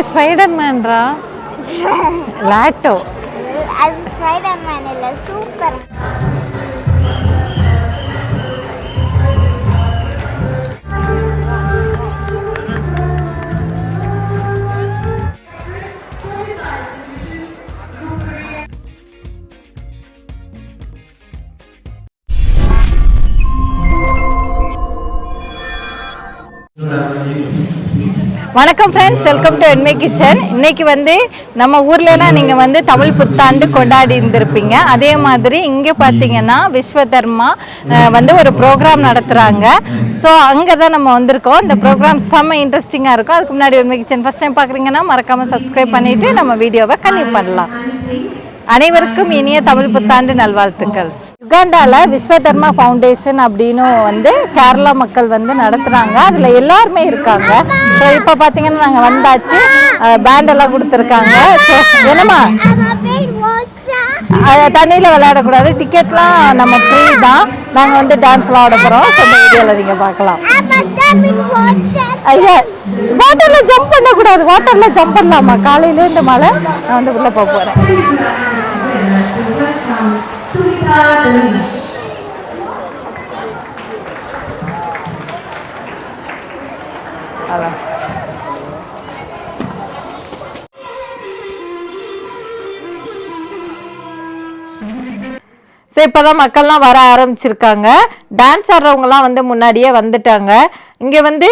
ஸ்பைடர்மேன்ரா லாட்டோ. அது ஸ்பைடர்மேன் இல்ல, சூப்பர். வணக்கம் ஃப்ரெண்ட்ஸ், வெல்கம் டு என்மை கிச்சன். இன்னைக்கு வந்து நம்ம ஊர்லலாம் நீங்கள் வந்து தமிழ் புத்தாண்டு கொண்டாடி இருந்திருப்பீங்க. அதே மாதிரி இங்கே பார்த்தீங்கன்னா விஸ்வதர்மா வந்து ஒரு ப்ரோக்ராம் நடத்துகிறாங்க. ஸோ அங்கே தான் நம்ம வந்திருக்கோம். இந்த ப்ரோக்ராம் செம்ம இன்ட்ரெஸ்டிங்காக இருக்கும். அதுக்கு முன்னாடி என்மை கிச்சன் ஃபஸ்ட் டைம் பார்க்குறீங்கன்னா மறக்காமல் சப்ஸ்கிரைப் பண்ணிவிட்டு நம்ம வீடியோவை கண்டினியூ பண்ணலாம். அனைவருக்கும் இனிய தமிழ் புத்தாண்டு நல்வாழ்த்துக்கள். யுகாண்டாவில் விஸ்வதர்மா ஃபவுண்டேஷன் அப்படின்னு வந்து கேரளா மக்கள் வந்து நடத்துகிறாங்க. அதில் எல்லாருமே இருக்காங்க. ஸோ இப்போ பார்த்தீங்கன்னா நாங்கள் வந்தாச்சு. பேண்டெல்லாம் கொடுத்துருக்காங்க. ஸோ என்னம்மா தண்ணியில் விளையாடக்கூடாது, டிக்கெட்லாம் நம்ம ஃப்ரீ தான். நாங்கள் வந்து டான்ஸ்லாம் ஆட போகிறோம். ஸோ இந்த வீடியோவில் நீங்கள் பார்க்கலாம். ஐயா, வாட்டரில் ஜம்ப் பண்ணக்கூடாது. வாட்டரில் ஜம்ப் பண்ணலாமா? காலையிலே இந்த மழை. நான் வந்து உள்ளே போக போகிறேன். அதான் ஸோ இப்போதான் மக்கள்லாம் வர ஆரம்பிச்சிருக்காங்க. டான்ஸ் ஆடுறவங்கலாம் வந்து முன்னாடியே வந்துட்டாங்க. இங்கே வந்து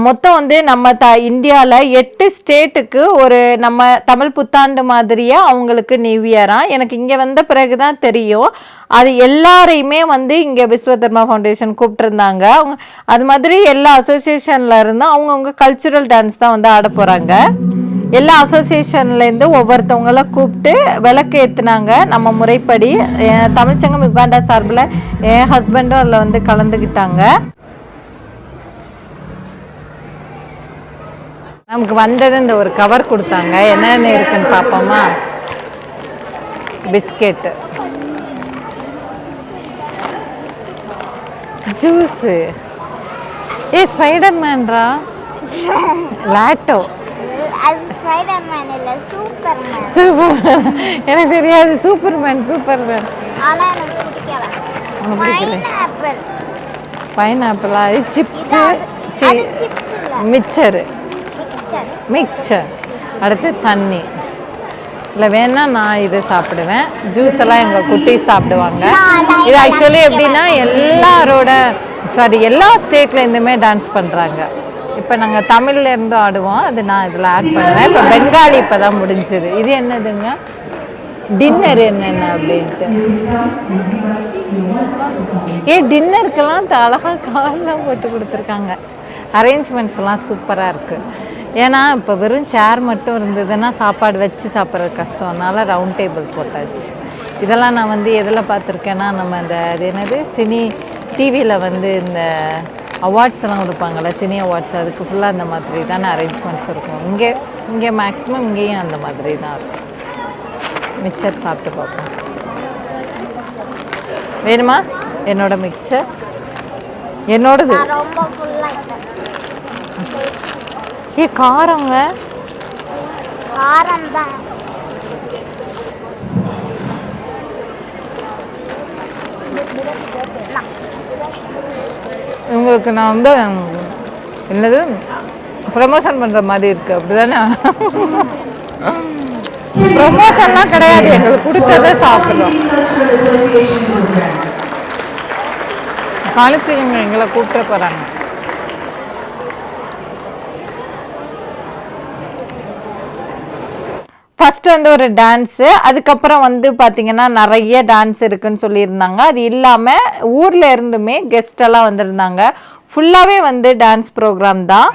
மொத்தம் வந்து நம்ம இந்தியாவில் 8 ஸ்டேட்டுக்கு ஒரு நம்ம தமிழ் புத்தாண்டு மாதிரியே அவங்களுக்கு நியூ இயராக. எனக்கு இங்கே வந்த பிறகு தான் தெரியும். அது எல்லாரையுமே வந்து இங்கே விஸ்வதர்மா ஃபவுண்டேஷன் கூப்பிட்டுருந்தாங்க. அவங்க அது மாதிரி எல்லா அசோசியேஷனில் இருந்தும் அவங்கவுங்க கல்ச்சுரல் டான்ஸ் தான் வந்து ஆட போகிறாங்க. எல்லா அசோசியேஷன்லேருந்து ஒவ்வொருத்தவங்கள கூப்பிட்டு விளக்கு ஏற்றுனாங்க. நம்ம முறைப்படி தமிழ்ச்சங்கம் யுகாண்டா சார்பில் என் ஹஸ்பண்டும் அதில் வந்து கலந்துக்கிட்டாங்க. நமக்கு வந்தது இந்த ஒரு கவர் கொடுத்தாங்க. என்னென்ன இருக்குன்னு பார்ப்போமா? Biscuit, juice. ஸ்பைடர்மேன்ரா லாட்டோ. அது ஸ்பைடர்மேன் இல்ல, சூப்பர்மேன். சூப்பர். எனக்கு தெரியாது. Superman Superman. ஆனா எனக்கு பிடிக்கல. பைனாப்பிள். பைனாப்பிளா? Chips, mixture. மிக்சர். அடுத்து தண்ணி. இல்லை வேணா நான் இதை சாப்பிடுவேன். ஜூஸ் எல்லாம் எங்கள் குட்டி சாப்பிடுவாங்க. இது ஆக்சுவலி எப்படின்னா எல்லா ஸ்டேட்லேருந்துமே டான்ஸ் பண்ணுறாங்க. இப்போ நாங்கள் தமிழ்லேருந்து ஆடுவோம். அது நான் இதில் ஆட் பண்ணுவேன். இப்போ பெங்காலி இப்போ தான் முடிஞ்சுது. இது என்னதுங்க? டின்னர் என்னென்ன அப்படின்ட்டு. டின்னருக்கெல்லாம் அழகாக கார்லாம் போட்டு கொடுத்துருக்காங்க. அரேஞ்ச்மெண்ட்ஸ்லாம் சூப்பராக இருக்குது. ஏன்னா இப்போ வெறும் சேர் மட்டும் இருந்ததுன்னா சாப்பாடு வச்சு சாப்பிட்றது கஷ்டம். அதனால் ரவுண்ட் டேபிள் போட்டாச்சு. இதெல்லாம் நான் வந்து எதில் பார்த்துருக்கேன்னா, நம்ம அது என்னது சினி டிவியில் வந்து இந்த அவார்ட்ஸ் எல்லாம் கொடுப்பாங்கள்ல, சினி அவார்ட்ஸ், அதுக்கு ஃபுல்லாக அந்த மாதிரி தானே அரேஞ்ச்மெண்ட்ஸ் இருக்கும். இங்கே மேக்ஸிமம் இங்கேயும் அந்த மாதிரி தான் இருக்கும். மிக்சர் சாப்பிட்டு பார்ப்போம். வேணுமா? என்னோட மிக்சர் என்னோடது. காரங்க. காரம் தான். உங்களுக்கு நான் வந்து என்னது ப்ரமோஷன் பண்ணுற மாதிரி இருக்குது, அப்படி தானே? ப்ரமோஷன்லாம் கிடையாது, எங்களுக்கு கொடுத்ததை சாப்பிட்றோம். காலேஜ் இவங்க எங்களை கூப்பிட்டு போகிறாங்க. ஃபஸ்ட்டு வந்து ஒரு டான்ஸு, அதுக்கப்புறம் வந்து பார்த்திங்கன்னா நிறைய டான்ஸ் இருக்குதுன்னு சொல்லியிருந்தாங்க. அது இல்லாமல் ஊரில் இருந்துமே கெஸ்டெல்லாம் வந்திருந்தாங்க. ஃபுல்லாகவே வந்து டான்ஸ் ப்ரோக்ராம் தான்.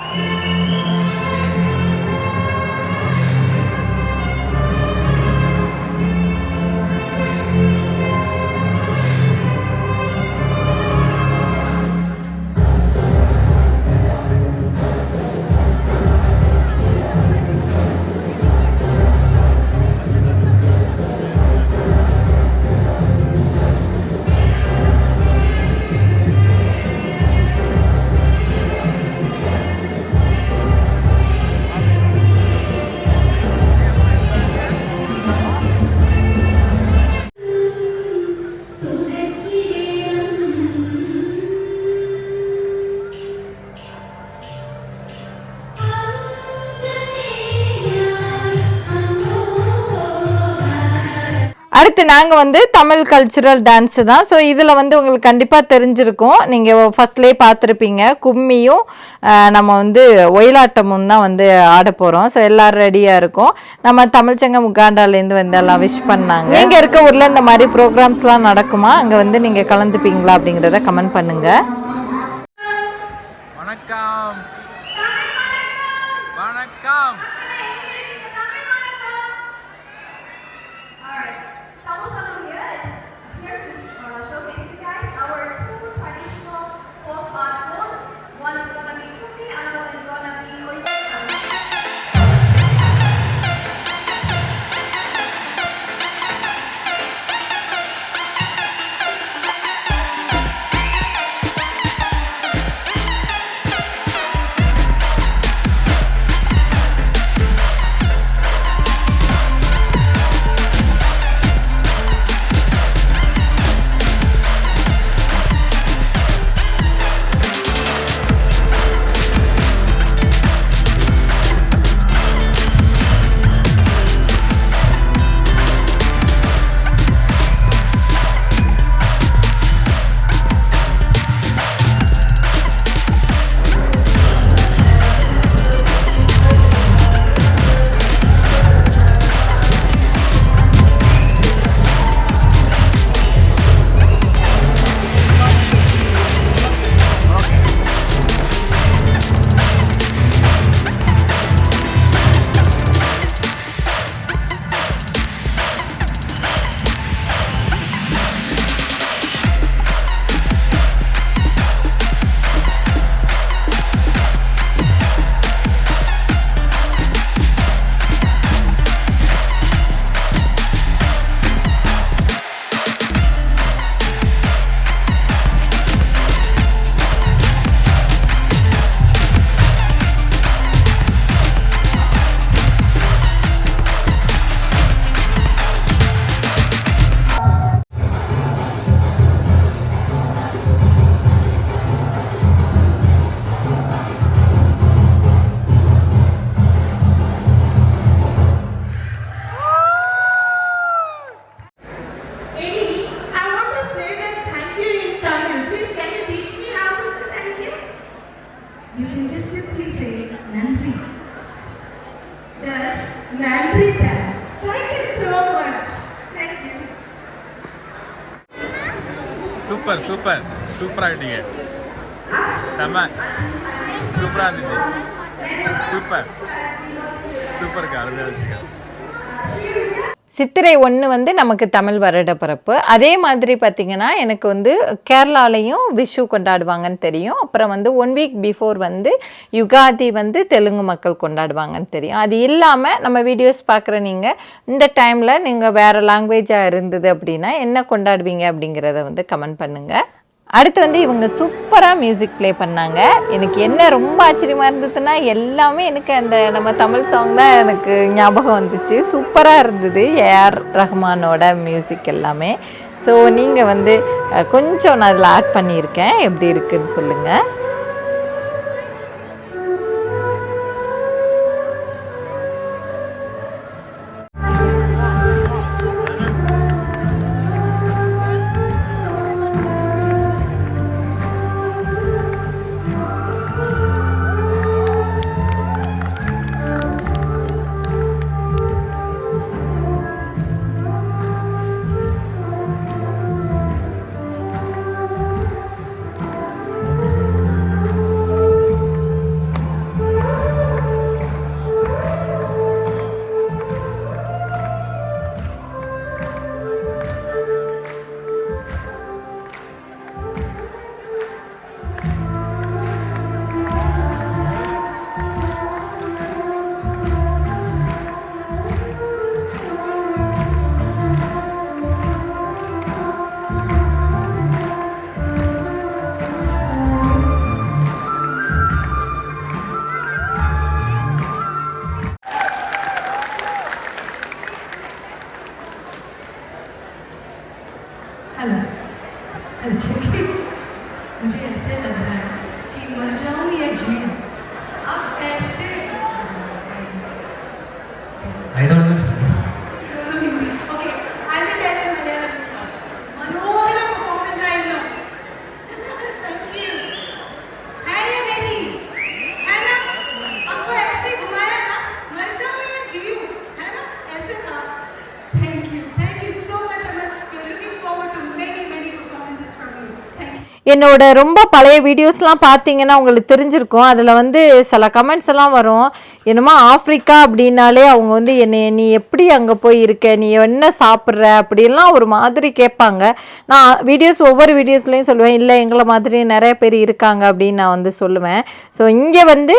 அடுத்து நாங்கள் வந்து தமிழ் கல்ச்சுரல் டான்ஸு தான். ஸோ இதில் வந்து உங்களுக்கு கண்டிப்பாக தெரிஞ்சிருக்கும், நீங்கள் ஃபர்ஸ்ட்லேயே பார்த்துருப்பீங்க. கும்மியும் நம்ம வந்து ஒயிலாட்டமும் தான் வந்து ஆட போகிறோம். ஸோ எல்லோரும் ரெடியாக இருக்கும். நம்ம தமிழ்ச்சங்கம் உகாண்டாலேருந்து வந்து எல்லாம் விஷ் பண்ணாங்க. நீங்கள் இருக்க ஊரில் இந்த மாதிரி ப்ரோக்ராம்ஸ்லாம் நடக்குமா, அங்கே வந்து நீங்கள் கலந்துப்பீங்களா அப்படிங்கிறத கமெண்ட் பண்ணுங்கள். வணக்கம் வணக்கம். சூப்பர் சூப்பர் சூப்பராக ஆகிட்டீங்க. செம்ம சூப்பராக இருந்துச்சு. சூப்பர் சூப்பருக்கு அருமையாக இருந்துச்சு. சித்திரை 1 வந்து நமக்கு தமிழ் வருட பிறப்பு. அதே மாதிரி பார்த்திங்கன்னா எனக்கு வந்து கேரளாலையும் விஷு கொண்டாடுவாங்கன்னு தெரியும். அப்புறம் வந்து 1 வீக் பிஃபோர் வந்து யுகாதி வந்து தெலுங்கு மக்கள் கொண்டாடுவாங்கன்னு தெரியும். அது இல்லாமல் நம்ம வீடியோஸ் பார்க்குற நீங்கள் இந்த டைமில் நீங்கள் வேறு லாங்குவேஜாக இருந்தது அப்படின்னா என்ன கொண்டாடுவீங்க அப்படிங்கிறத வந்து கமெண்ட் பண்ணுங்கள். அடுத்து வந்து இவங்க சூப்பராக மியூசிக் ப்ளே பண்ணாங்க. எனக்கு என்ன ரொம்ப ஆச்சரியமாக இருந்ததுன்னா எல்லாமே எனக்கு அந்த நம்ம தமிழ் சாங் தான் எனக்கு ஞாபகம் வந்துச்சு. சூப்பராக இருந்தது ஏஆர் ரஹ்மானோட மியூசிக் எல்லாமே. ஸோ நீங்கள் வந்து கொஞ்சம் நான் அதில் ஆட் பண்ணியிருக்கேன், எப்படி இருக்குன்னு சொல்லுங்கள். मुझे ऐसे लग रहा है कि मर जाऊं या जीऊं. आप ऐसे I don't know Hindi. Okay, I will tell you. என்னோட ரொம்ப பழைய வீடியோஸ்லாம் பார்த்தீங்கன்னா உங்களுக்கு தெரிஞ்சிருக்கும். அதில் வந்து சில கமெண்ட்ஸ் எல்லாம் வரும். என்னமோ ஆஃப்ரிக்கா அப்படின்னாலே அவங்க வந்து நீ எப்படி அங்கே போய் இருக்க, நீ என்ன சாப்பிட்ற அப்படிலாம் ஒரு மாதிரி கேட்பாங்க. நான் ஒவ்வொரு வீடியோஸ்லையும் சொல்லுவேன், இல்லை எங்களை மாதிரி நிறைய பேர் இருக்காங்க அப்படின்னு நான் வந்து சொல்லுவேன். ஸோ இங்கே வந்து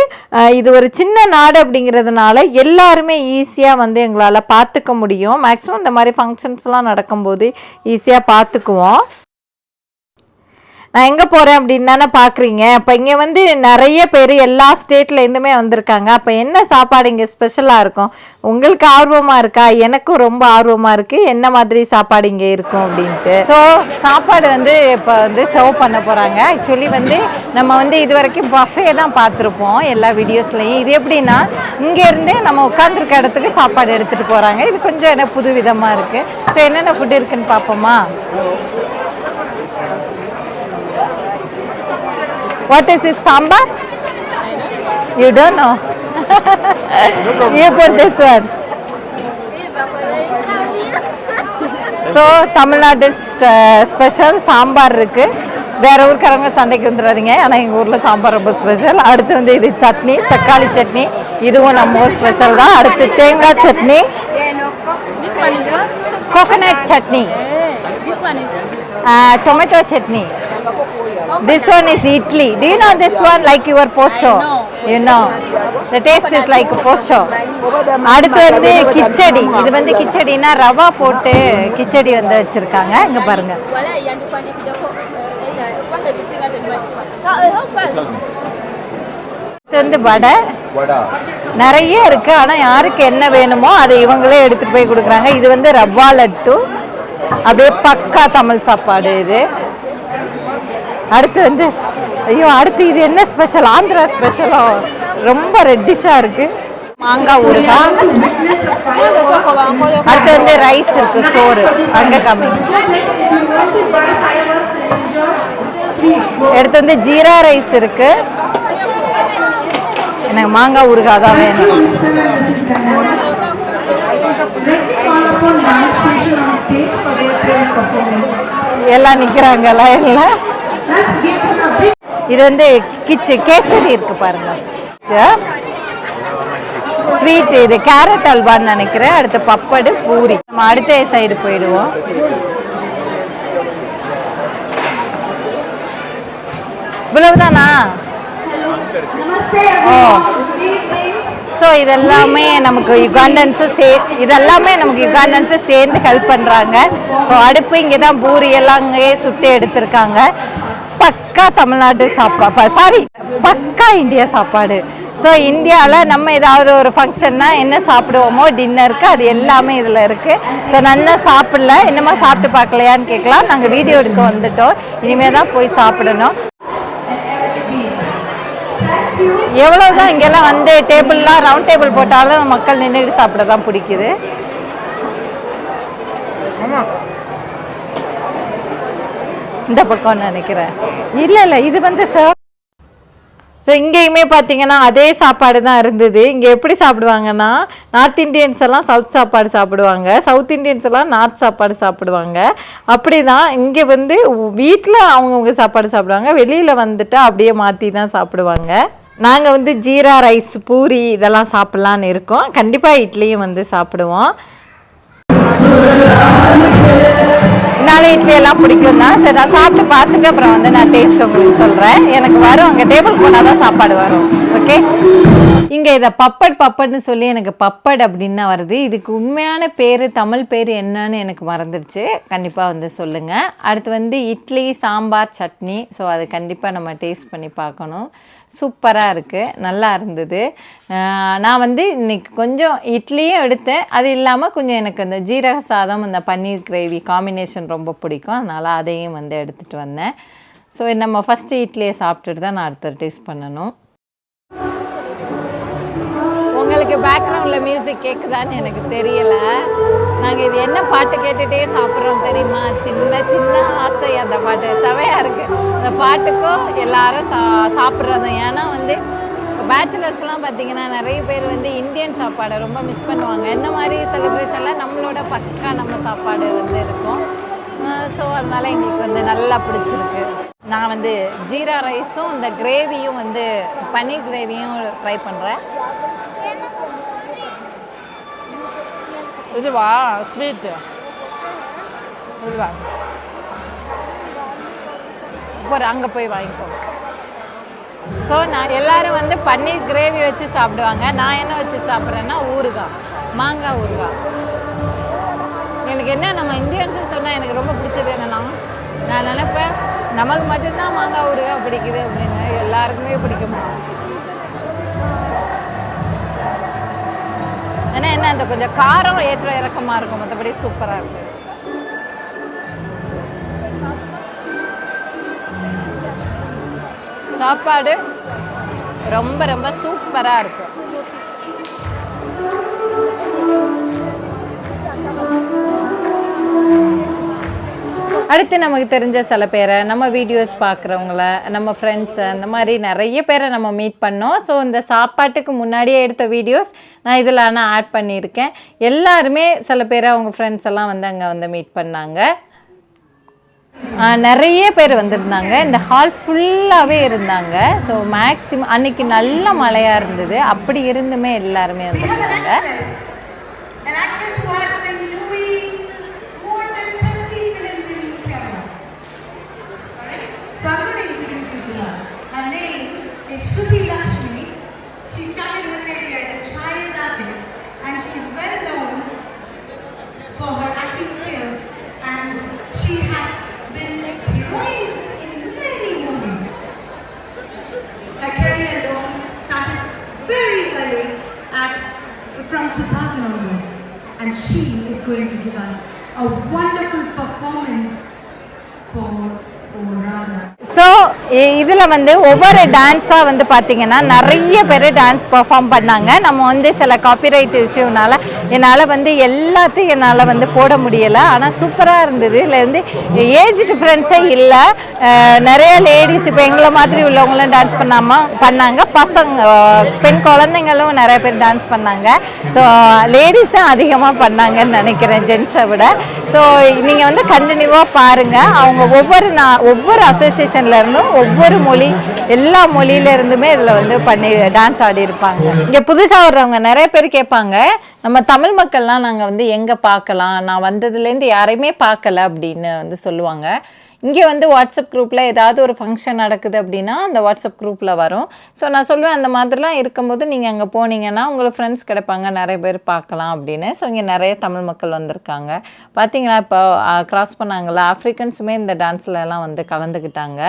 இது ஒரு சின்ன நாடு அப்படிங்கிறதுனால எல்லாருமே ஈஸியாக வந்து எங்களால் பார்த்துக்க முடியும். மேக்ஸிமம் இந்த மாதிரி ஃபங்க்ஷன்ஸ்லாம் நடக்கும்போது ஈஸியாக பார்த்துக்குவோம். நான் எங்கே போகிறேன் அப்படின்னு தானே பார்க்குறீங்க. இப்போ இங்கே வந்து நிறைய பேர் எல்லா ஸ்டேட்லேருந்துமே வந்திருக்காங்க. அப்போ என்ன சாப்பாடு இங்கே ஸ்பெஷலாக இருக்கும்? உங்களுக்கு ஆர்வமாக இருக்கா? எனக்கும் ரொம்ப ஆர்வமாக இருக்குது என்ன மாதிரி சாப்பாடு இங்கே இருக்கும் அப்படின்ட்டு. ஸோ சாப்பாடு வந்து இப்போ வந்து சர்வ் பண்ண போகிறாங்க. ஆக்சுவலி வந்து நம்ம வந்து இது வரைக்கும் பஃபே தான் பார்த்துருப்போம் எல்லா வீடியோஸ்லையும். இது எப்படின்னா இங்கேருந்தே நம்ம உட்காந்துருக்க இடத்துக்கு சாப்பாடு எடுத்துகிட்டு போகிறாங்க. இது கொஞ்சம் என்ன புது விதமாக இருக்குது. ஸோ என்னென்ன ஃபுட் இருக்குன்னு பார்ப்போமா? What is this sambar? You don't know? You put this one. So Tamil Nadu special sambar இருக்கு. வேற ஊருக்காரங்க சண்டைக்கு வந்துடாதீங்க, ஆனால் எங்கள் ஊரில் சாம்பார் ரொம்ப ஸ்பெஷல். அடுத்து வந்து இது சட்னி, தக்காளி சட்னி, இதுவும் நம்ம ஊர் ஸ்பெஷல் தான். அடுத்து தேங்காய் chutney, coconut chutney, tomato chutney. This one is idli. Do you know this one like your posho? You know. The taste is like posho. அடுத்து வந்து கிச்சடி. இது வந்து கிச்சடினா ரவா போட்டு கிச்சடி வந்து வச்சிருக்காங்க. இங்க பாருங்க. இது வந்து வடை. நிறைய இருக்கு, ஆனா யாருக்கு என்ன வேணுமோ அதை இவங்களே எடுத்துட்டு போய் கொடுக்குறாங்க. இது வந்து ரவா லட்டு. அப்படியே பக்கா தமிழ் சாப்பாடு இது. அடுத்து வந்து அடுத்து இது என்ன ஸ்பெஷல்? ஆந்திரா ஸ்பெஷலோ, ரொம்ப ரெட்டிஷாக இருக்கு. மாங்காய் ஊறுகாய். அடுத்து வந்து ரைஸ் இருக்கு, சோறு அங்கே கம்மி. அடுத்து வந்து ஜீரா ரைஸ் இருக்கு. எனக்கு மாங்காய் ஊறுகாய் தான் வேணும். எல்லாம் நிற்கிறாங்கல்ல எல்லாம். இது வந்து கேசரி இருக்கு பாருங்க, ஸ்வீட். இது கேரட் அல்வான்னு நினைக்கிறேன். அடுத்து பப்படு, பூரி. நம்ம அடுத்த சைடு போயிடுவோம். இவ்வளவுதானா? ஓ, ஸோ இதெல்லாமே நமக்கு யுகாண்டன்ஸு சேர்ந்து ஹெல்ப் பண்ணுறாங்க. ஸோ அடுப்பு இங்கே தான், பூரி எல்லாம் அங்கேயே சுட்டு எடுத்திருக்காங்க. பக்கா தமிழ்நாடு சாப்பாடு, பக்கா இந்தியா சாப்பாடு. ஸோ இந்தியாவில் நம்ம ஏதாவது ஒரு ஃபங்க்ஷன்னா என்ன சாப்பிடுவோமோ டின்னருக்கு அது எல்லாமே இதில் இருக்குது. ஸோ நல்லா சாப்பிடல, என்னமா சாப்பிட்டு பார்க்கலையான்னு கேட்கலாம். நாங்கள் வீடியோ எடுக்க வந்துட்டோம், இனிமேல் தான் போய் சாப்பிடணும். எவ்வளவுதான் இங்கெல்லாம் வந்து டேபிள்லாம் ரவுண்ட் டேபிள் போட்டாலும் மக்கள் நின்றுட்டு சாப்பிட தான் பிடிக்குது. இந்த பக்கம் நினைக்கிறேன். இல்லை இது வந்து ஸோ இங்கேயுமே பார்த்தீங்கன்னா அதே சாப்பாடு தான் இருந்தது. இங்கே எப்படி சாப்பிடுவாங்கன்னா, நார்த் இண்டியன்ஸ் எல்லாம் சவுத் சாப்பாடு சாப்பிடுவாங்க, சவுத் இண்டியன்ஸ் எல்லாம் நார்த் சாப்பாடு சாப்பிடுவாங்க. அப்படி தான் இங்கே வந்து வீட்டில் அவங்கவுங்க சாப்பாடு சாப்பிடுவாங்க, வெளியில் வந்துட்டு அப்படியே மாற்றி தான் சாப்பிடுவாங்க. நாங்கள் வந்து ஜீரா ரைஸ், பூரி இதெல்லாம் சாப்பிட்லான்னு இருக்கோம். கண்டிப்பாக இட்லியும் வந்து சாப்பிடுவோம். என்னால் இட்லி எல்லாம் பிடிக்கும் தான். சரி, நான் சாப்பிட்டு பார்த்துட்டு அப்புறம் வந்து நான் டேஸ்ட் உங்களுக்கு சொல்கிறேன். எனக்கு வரும், அங்கே டேபிள் போனால் தான் சாப்பாடு வரும். ஓகே, இங்கே இதை பப்பட்னு சொல்லி எனக்கு பப்பட் அப்படின்னு தான் வருது. இதுக்கு உண்மையான பேர், தமிழ் பேர் என்னன்னு எனக்கு மறந்துடுச்சு. கண்டிப்பாக வந்து சொல்லுங்கள். அடுத்து வந்து இட்லி, சாம்பார், சட்னி. ஸோ அது கண்டிப்பாக நம்ம டேஸ்ட் பண்ணி பார்க்கணும். சூப்பராக இருக்குது, நல்லா இருந்தது. நான் வந்து இன்றைக்கி கொஞ்சம் இட்லியும் எடுத்தேன். அது இல்லாமல் கொஞ்சம் எனக்கு அந்த ஜீரக சாதம், அந்த பன்னீர் கிரேவி காம்பினேஷன் ரொம்ப பிடிக்கும். அதனால் அதையும் வந்து எடுத்துகிட்டு வந்தேன். ஸோ நம்ம ஃபஸ்ட்டு இட்லியை சாப்பிட்டுட்டு தான் நான் அடுத்த டேஸ்ட் பண்ணணும். உங்களுக்கு பேக்ரவுண்டில் மியூசிக் கேட்குதான்னு எனக்கு தெரியலை. நாங்கள் இது என்ன பாட்டு கேட்டுகிட்டே சாப்பிட்றோம் தெரியுமா? சின்ன சின்ன ஆசை. அந்த பாட்டு செவையாக இருக்குது. அந்த பாட்டுக்கும் எல்லாரும் சாப்பிட்றதும். ஏன்னா வந்து பேச்சுலர்ஸ்லாம் பார்த்திங்கன்னா நிறைய பேர் வந்து இந்தியன் சாப்பாடை ரொம்ப மிஸ் பண்ணுவாங்க. இந்த மாதிரி செலிப்ரேஷனில் நம்மளோட பக்கா நம்ம சாப்பாடு வந்து இருக்கும். ஸோ அதனால் எங்களுக்கு வந்து நல்லா பிடிச்சிருக்கு. நான் வந்து ஜீரா ரைஸும் இந்த கிரேவியும் வந்து பன்னீர் கிரேவியும் ட்ரை பண்ணுறேன். இதுவா ஸ்வீட்டு இதுவா ஒரு அங்கே போய் வாங்கிக்கோ. ஸோ நான் எல்லோரும் வந்து பன்னீர் கிரேவி வச்சு சாப்பிடுவாங்க. நான் என்ன வச்சு சாப்பிட்றேன்னா ஊறுகாய், மாங்காய் ஊறுகாய். எனக்கு என்ன நம்ம இந்தியன்ஸுன்னு சொன்னால் எனக்கு ரொம்ப பிடிச்சது என்னன்னா, நான் நினைப்பேன் நமக்கு மட்டும்தான் மாங்காய் ஊறுகாய் பிடிக்குது அப்படின்னு. எல்லாருக்குமே பிடிக்குமா? ஏன்னா என்ன அந்த கொஞ்சம் காரம் ஏற்ற இறக்கமாக இருக்கும், மற்றபடி சூப்பராக இருக்குது. சாப்பாடு ரொம்ப ரொம்ப சூப்பராக இருக்கு. அடுத்து நமக்கு தெரிஞ்ச சில பேரை, நம்ம வீடியோஸ் பார்க்குறவங்கள, நம்ம ஃப்ரெண்ட்ஸை, அந்த மாதிரி நிறைய பேரை நம்ம மீட் பண்ணோம். ஸோ இந்த சாப்பாட்டுக்கு முன்னாடியே எடுத்த வீடியோஸ் நான் இதில் ஆனால் ஆட் பண்ணியிருக்கேன். எல்லாருமே சில பேர் அவங்க ஃப்ரெண்ட்ஸ் எல்லாம் வந்து அங்கே வந்து மீட் பண்ணாங்க. நிறைய பேர் வந்திருந்தாங்க. இந்த ஹால் ஃபுல்லாகவே இருந்தாங்க. ஸோ மேக்ஸிமம் அன்றைக்கி நல்ல மழையாக இருந்தது. அப்படி இருந்துமே எல்லாருமே வந்திருந்தாங்க. From 2000 onwards, and she is going to give us a wonderful performance for Radha. So இதில் வந்து ஒவ்வொரு டான்ஸாக வந்து பார்த்திங்கன்னா நிறைய பேர் டான்ஸ் பர்ஃபார்ம் பண்ணாங்க. நம்ம வந்து சில காப்பிரைட் இஷ்யூனால என்னால் வந்து எல்லாத்தையும் என்னால் வந்து போட முடியலை. ஆனால் சூப்பராக இருந்தது. இதில் வந்து ஏஜ் டிஃப்ரென்ஸே இல்லை. நிறைய லேடிஸ் இப்போ எங்களை மாதிரி உள்ளவங்களும் டான்ஸ் பண்ணாங்க. பசங்க பெண் குழந்தைங்களும் நிறைய பேர் டான்ஸ் பண்ணாங்க. ஸோ லேடிஸ் தான் அதிகமாக பண்ணாங்கன்னு நினைக்கிறேன் ஜென்ஸை விட. ஸோ நீங்கள் வந்து கண்டினியூவாக பாருங்கள். அவங்க ஒவ்வொரு அசோசியேஷன்லேருந்தும் ஒவ்வொரு மொழி, எல்லா மொழியிலேருந்துமே இதில் வந்து பண்ணி டான்ஸ் ஆடி இருப்பாங்க. இங்கே புதுசாக வர்றவங்க நிறைய பேர் கேட்பாங்க, நம்ம தமிழ் மக்கள்லாம் நாங்கள் வந்து எங்கே பார்க்கலாம், நான் வந்ததுலேருந்து யாரையுமே பார்க்கல அப்படின்னு வந்து சொல்லுவாங்க. இங்கே வந்து வாட்ஸ்அப் குரூப்பில் ஏதாவது ஒரு ஃபங்க்ஷன் நடக்குது அப்படின்னா அந்த வாட்ஸ்அப் குரூப்பில் வரும். ஸோ நான் சொல்லுவேன், அந்த மாதிரிலாம் இருக்கும்போது நீங்கள் அங்கே போனீங்கன்னா உங்களுக்கு ஃப்ரெண்ட்ஸ் கிடைப்பாங்க, நிறைய பேர் பார்க்கலாம் அப்படின்னு. ஸோ இங்கே நிறைய தமிழ் மக்கள் வந்திருக்காங்க. பார்த்தீங்களா, இப்போ கிராஸ் பண்ணாங்களா, ஆஃப்ரிக்கன்ஸுமே இந்த டான்ஸில் எல்லாம் வந்து கலந்துக்கிட்டாங்க.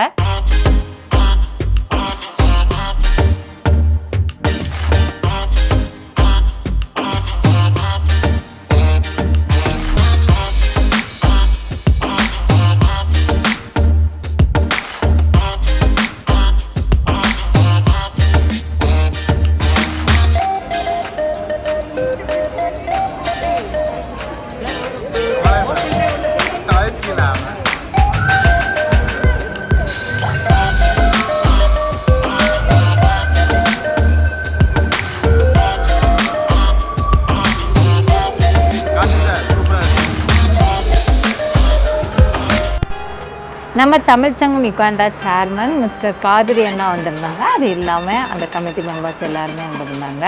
நம்ம தமிழ்ச்சங்கம் யுகாண்டா சேர்மன் மிஸ்டர் காதிரி அண்ணா வந்திருந்தாங்க. அது இல்லாமல் அந்த கமிட்டி மெம்பர்ஸ் எல்லாருமே வந்திருந்தாங்க.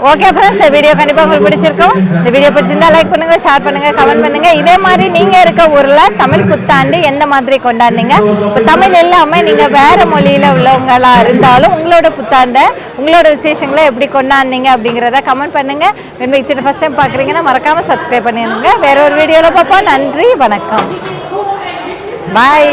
ஓகே ஃப்ரெண்ட்ஸ், இந்த வீடியோ கண்டிப்பாக உங்களுக்கு பிடிச்சிருக்கும். இந்த வீடியோ பிடிச்சிருந்தா லைக் பண்ணுங்க, ஷேர் பண்ணுங்க, கமெண்ட் பண்ணுங்க. இதே மாதிரி நீங்க இருக்க ஊர்ல தமிழ் புத்தாண்டு எந்த மாதிரி கொண்டாடுனீங்க? இப்போ தமிழ் இல்லாம நீங்க வேற மொழியில உள்ளவங்களா இருந்தாலும் உங்களோட புத்தாண்டை, உங்களோட விசேஷங்களை எப்படி கொண்டாடுனீங்க அப்படிங்கிறத கமெண்ட் பண்ணுங்க. வெண்மை கிச்சனை ஃபர்ஸ்ட் டைம் பார்க்குறீங்கன்னா மறக்காம சப்ஸ்கிரைப் பண்ணிடுங்க. வேற ஒரு வீடியோவில் பார்ப்போம். நன்றி, வணக்கம், பாய்.